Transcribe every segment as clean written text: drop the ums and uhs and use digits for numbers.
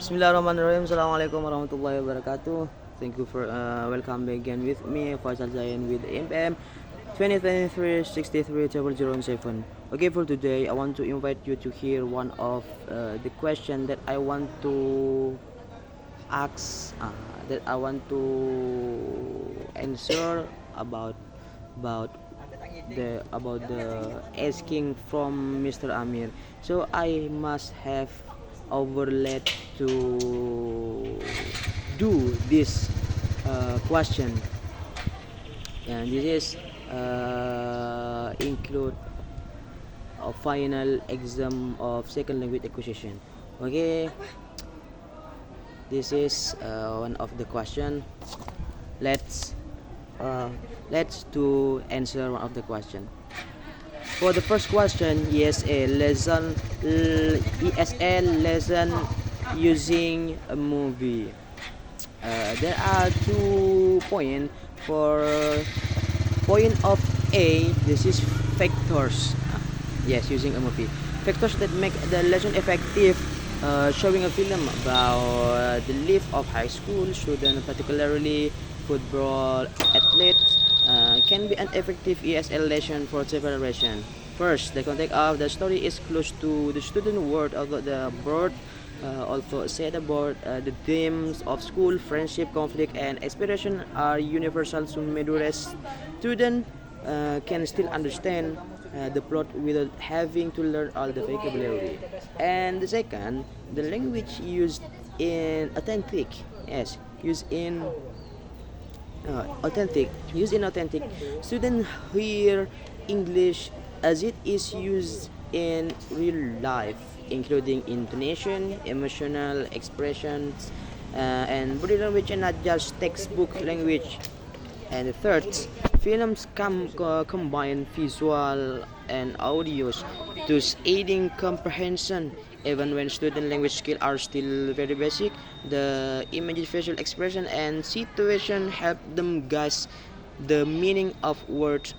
Bismillahirrahmanirrahim. Assalamualaikum warahmatullahi wabarakatuh. Thank you for welcome again with me, Faisal Zain with MPM 2023-63-007. Okay, for today, I want to invite you to hear one of the question that I want to ask, that I want to answer about the asking from Mr. Amir. So I must have overlaid to do this question, and this is include a final exam of second language acquisition. Okay, this is one of the question. Let's to answer one of the question. For the first question, ESL lesson using a movie. There are 2 points. For point of A, this is factors. Yes, using a movie. Factors that make the lesson effective. Showing a film about the life of high school student, particularly football athletes, can be an effective ESL lesson for several reasons. First, the context of the story is close to the student world of the board. Also said about the themes of school, friendship, conflict, and aspiration are universal, so mature student can still understand the plot without having to learn all the vocabulary. And the second, the language used in authentic, yes, used in authentic. Students hear English as it is used in real life, including intonation, emotional expressions, and body language, and not just textbook language. And the third, films combine visual and audios, thus aiding comprehension. Even when student language skills are still very basic, the images, facial expression, and situation help them grasp the meaning of words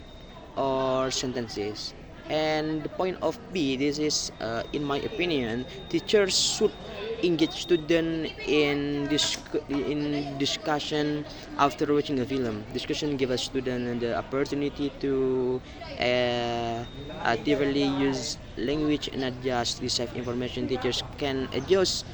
or sentences. And the point of B, this is, in my opinion, teachers should engage student in discussion after watching a film. Discussion gives a student the opportunity to actively use language and not just receive information. Teachers can adjust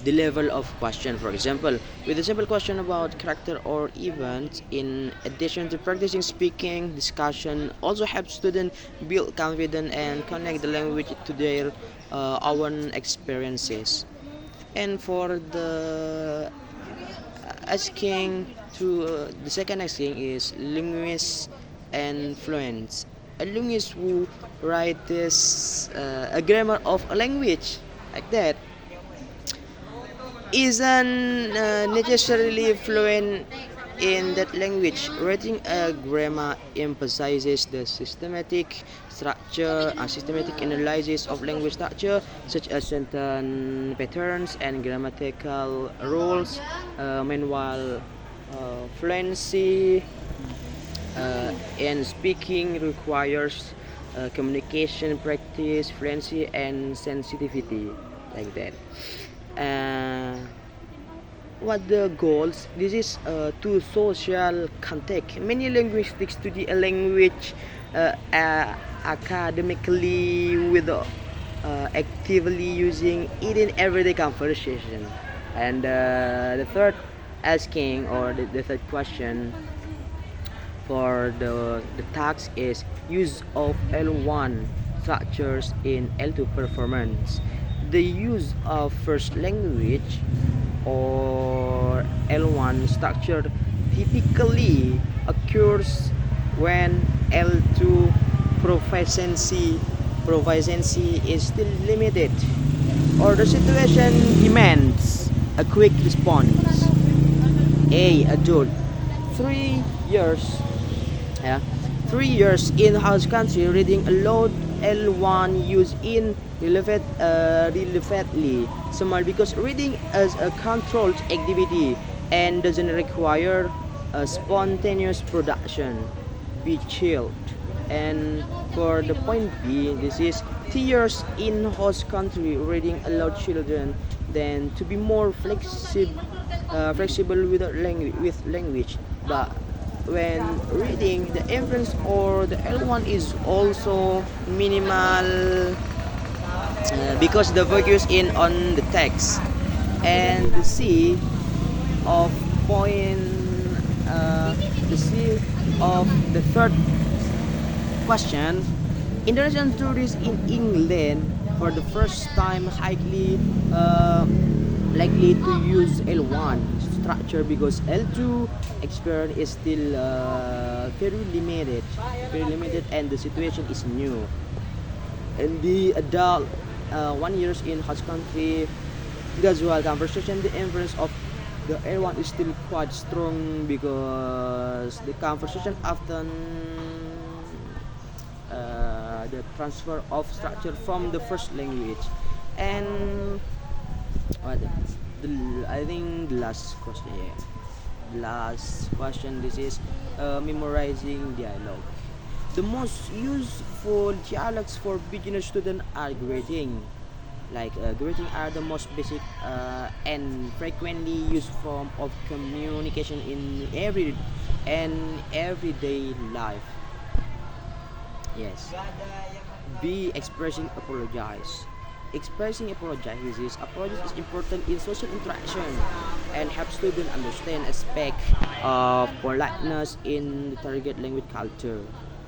the level of question. For example, with a simple question about character or event, in addition to practicing speaking, discussion also helps students build confidence and connect the language to their own experiences. And for the asking to the second asking is linguist and fluent. A linguist who writes a grammar of a language like that isn't necessarily fluent in that language. Writing a grammar emphasizes the systematic analysis of language structure, such as sentence patterns and grammatical rules. Meanwhile, fluency in speaking requires communication practice, fluency, and sensitivity, like that. Uh, what the goals? This is to social contact. Many linguistics study a language academically with actively using it in everyday conversation. And the third asking, or the third question for the task is use of L1 structures in L2 performance. The use of first language or L1 structure typically occurs when L2 proficiency is still limited, or the situation demands a quick response. A adult, 3 years, yeah, 3 years in house country, reading aloud L1 used in relevantly small, because reading is a controlled activity and doesn't require a spontaneous production. Be chilled. And for the point B, this is teachers in host country reading allowed children then to be more flexible with language, but when reading the inference or the L1 is also minimal because the focus in on the text. And the C of point the C of the third question, international tourists in England for the first time highly likely to use L1 structure because L2 experience is still very limited, and the situation is new. And the adult 1 years in host country casual conversation, the influence of the L1 is still quite strong because the conversation often the transfer of structure from the first language. And what I think the last question, yeah. The last question, this is memorizing dialogue. The most useful dialogues for beginner student are greeting. Like greeting are the most basic and frequently used form of communication in everyday life. Yes. B. Expressing apologize. Expressing apologies is important in social interaction and help students understand aspect of politeness in the target language culture.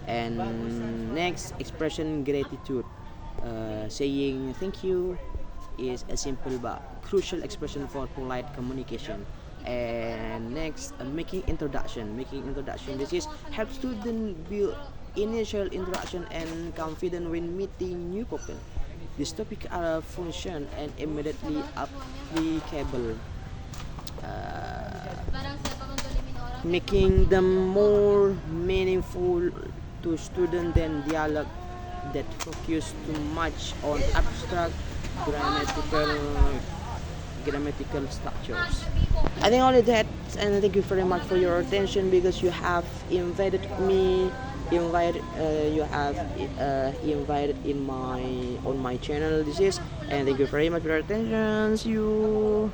And next, expression gratitude. Saying thank you is a simple but crucial expression for polite communication. And next, making introduction, this is help students build initial interaction and confidence when meeting new people. This topic are function and immediately applicable, making them more meaningful to students than dialogue that focus too much on abstract grammatical grammatical structures. I think only that, and thank you very much for your attention because you have invited me, you have invited in my on my channel. This is, and thank you very much for your attention. See you.